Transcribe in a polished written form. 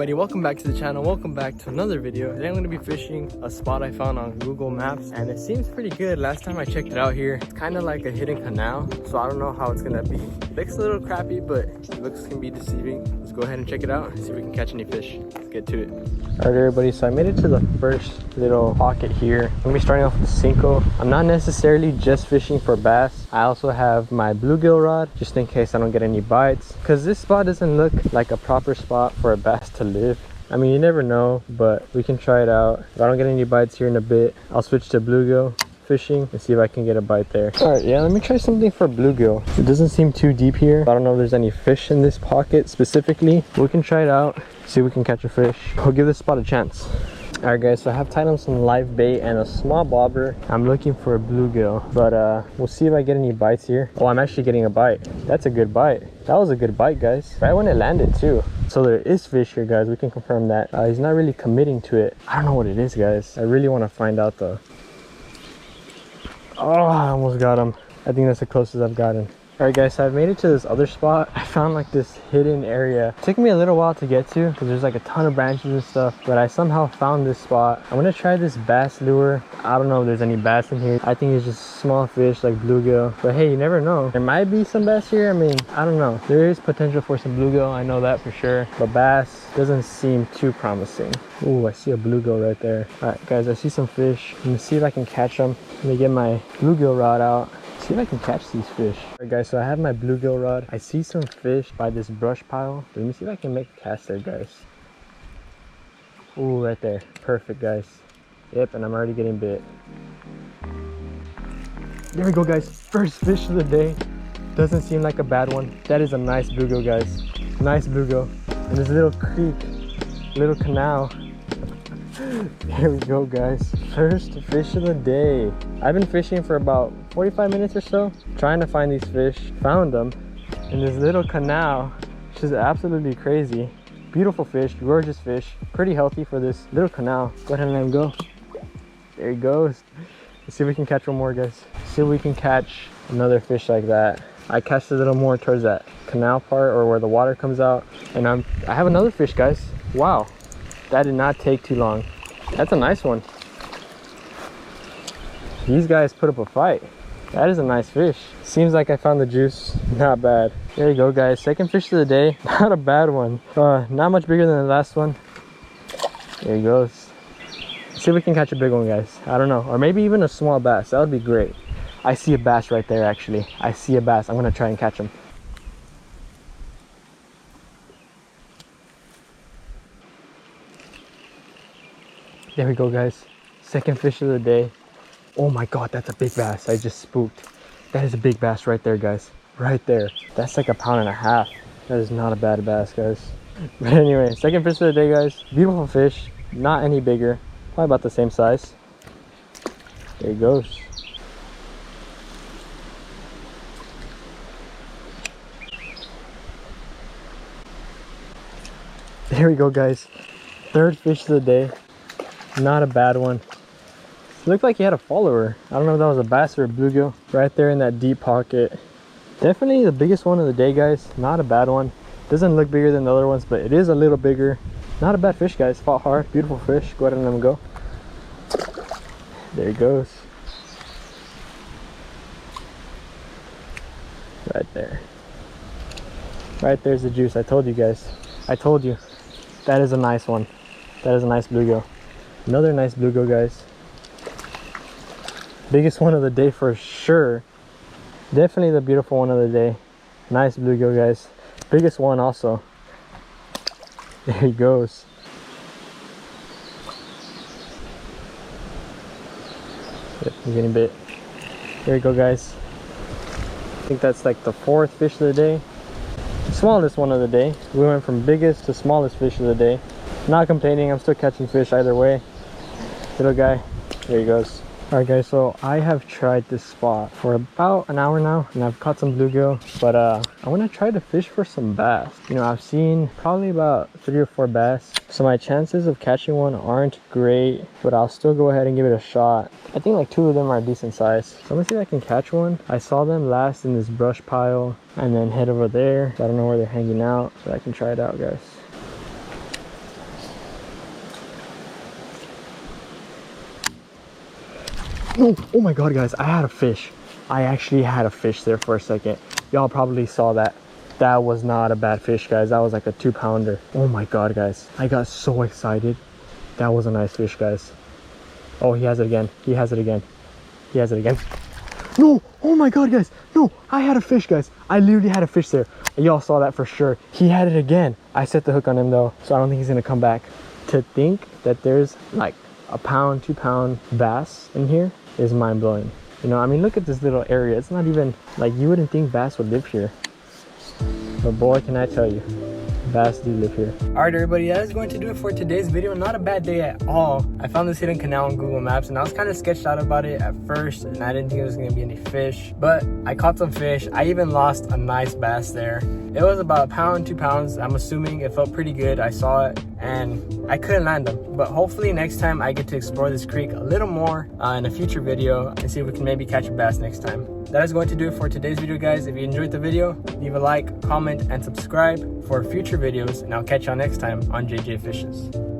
everybody, welcome back to the channel. Welcome back to another video. Today I'm going to be fishing a spot I found on Google Maps, and it seems pretty good. Last time I checked it out here, it's kind of like a hidden canal, so I don't know how it's going to be. It looks a little crappy, but it looks can be deceiving. Let's go ahead and check it out and see if we can catch any fish. Let's get to it. Alright everybody, so I made it to the first little pocket here. I'm going to be starting off with Cinco. I'm not necessarily just fishing for bass. I also have my bluegill rod just in case I don't get any bites, because this spot doesn't look like a proper spot for a bass to live. I mean, you never know, but we can try it out. If I don't get any bites here in a bit, I'll switch to bluegill fishing and see if I can get a bite there. All right, yeah, let me try something for bluegill. It doesn't seem too deep here. I don't know if there's any fish in this pocket specifically. We can try it out, see if we can catch a fish. We'll give this spot a chance. All right guys, so I have tied on some live bait and a small bobber. I'm looking for a bluegill, but we'll see if I get any bites here. Oh, I'm actually getting a bite. That's a good bite. That was a good bite, guys. Right when it landed too. So there is fish here, guys. We can confirm that. He's not really committing to it. I don't know what it is, guys. I really want to find out though. Oh, I almost got him. I think that's the closest I've gotten. Alright guys, so I've made it to this other spot. I found like this hidden area. It took me a little while to get to because there's like a ton of branches and stuff, but I somehow found this spot. I'm gonna try this bass lure. I don't know if there's any bass in here. I think it's just small fish like bluegill, but hey, you never know. There might be some bass here. I mean, I don't know. There is potential for some bluegill, I know that for sure, but bass doesn't seem too promising. Ooh, I see a bluegill right there. Alright guys, I see some fish. I'm gonna see if I can catch them. Let me get my bluegill rod out. See if I can catch these fish. Alright guys, so I have my bluegill rod. I see some fish by this brush pile. Let me see if I can make a cast there, guys. Ooh, right there. Perfect, guys. Yep, and I'm already getting bit. There we go, guys. First fish of the day. Doesn't seem like a bad one. That is a nice bluegill, guys. Nice bluegill. And this little creek, little canal. There we go, guys. First fish of the day. I've been fishing for about 45 minutes or so, trying to find these fish. Found them in this little canal, which is absolutely crazy. Beautiful fish, gorgeous fish, pretty healthy for this little canal. Go ahead and let him go. There he goes. Let's see if we can catch one more, guys. See if we can catch another fish like that. I cast a little more towards that canal part, or where the water comes out, and I have another fish, guys. Wow, that did not take too long. That's a nice one. These guys put up a fight. That is a nice fish. Seems like I found the juice. Not bad. There you go, guys. Second fish of the day. Not a bad one. Not much bigger than the last one. There he goes. Let's see if we can catch a big one, guys. I don't know. Or maybe even a small bass. That would be great. I see a bass right there, actually. I see a bass. I'm going to try and catch him. There we go, guys. Second fish of the day. Oh my god, that's a big bass. I just spooked. That is a big bass right there, guys. Right there. That's like 1.5 pounds. That is not a bad bass, guys. But anyway, second fish of the day, guys. Beautiful fish. Not any bigger. Probably about the same size. There he goes. There we go, guys. Third fish of the day. Not a bad one. Looked like he had a follower. I don't know if that was a bass or a bluegill. Right there in that deep pocket. Definitely the biggest one of the day, guys. Not a bad one. Doesn't look bigger than the other ones, but it is a little bigger. Not a bad fish, guys. Fought hard. Beautiful fish. Go ahead and let him go. There he goes. Right there. Right there's the juice. I told you, guys. I told you. That is a nice one. That is a nice bluegill. Another nice bluegill, guys. Biggest one of the day for sure. Definitely the beautiful one of the day. Nice bluegill, guys. Biggest one also. There he goes. Yep, he's getting bit. There you go, guys. I think that's like the fourth fish of the day. The smallest one of the day. We went from biggest to smallest fish of the day. Not complaining, I'm still catching fish either way. Little guy, there he goes. Alright guys, so I have tried this spot for about an hour now, and I've caught some bluegill, but I want to try to fish for some bass. You know, I've seen probably about 3 or 4 bass, so my chances of catching one aren't great, but I'll still go ahead and give it a shot. I think like 2 of them are decent size, so I'm gonna see if I can catch one. I saw them last in this brush pile, and then head over there. So I don't know where they're hanging out, so I can try it out, guys. No, oh my god, guys, I had a fish. I actually had a fish there for a second. Y'all probably saw that. That was not a bad fish, guys. That was like a 2-pounder. Oh my god, guys, I got so excited. That was a nice fish, guys. Oh, he has it again. He has it again. He has it again. No, oh my god, guys, no, I had a fish, guys. I literally had a fish there. Y'all saw that for sure. He had it again. I set the hook on him though, so I don't think he's gonna come back. To think that there's like a pound, 2-pound bass in here is mind-blowing. You know, I mean, look at this little area. It's not even like, you wouldn't think bass would live here, but boy, can I tell you, bass do live here. All right, everybody, that is going to do it for today's video. Not a bad day at all. I found this hidden canal on Google Maps and I was kind of sketched out about it at first, and I didn't think there was going to be any fish, but I caught some fish. I even lost a nice bass there. It was about a pound, 2 pounds. I'm assuming it felt pretty good. I saw it and I couldn't land them, but hopefully next time I get to explore this creek a little more in a future video and see if we can maybe catch a bass next time. That is going to do it for today's video, guys. If you enjoyed the video, leave a like, comment, and subscribe for future videos, and I'll catch y'all next time on JJ Fishes.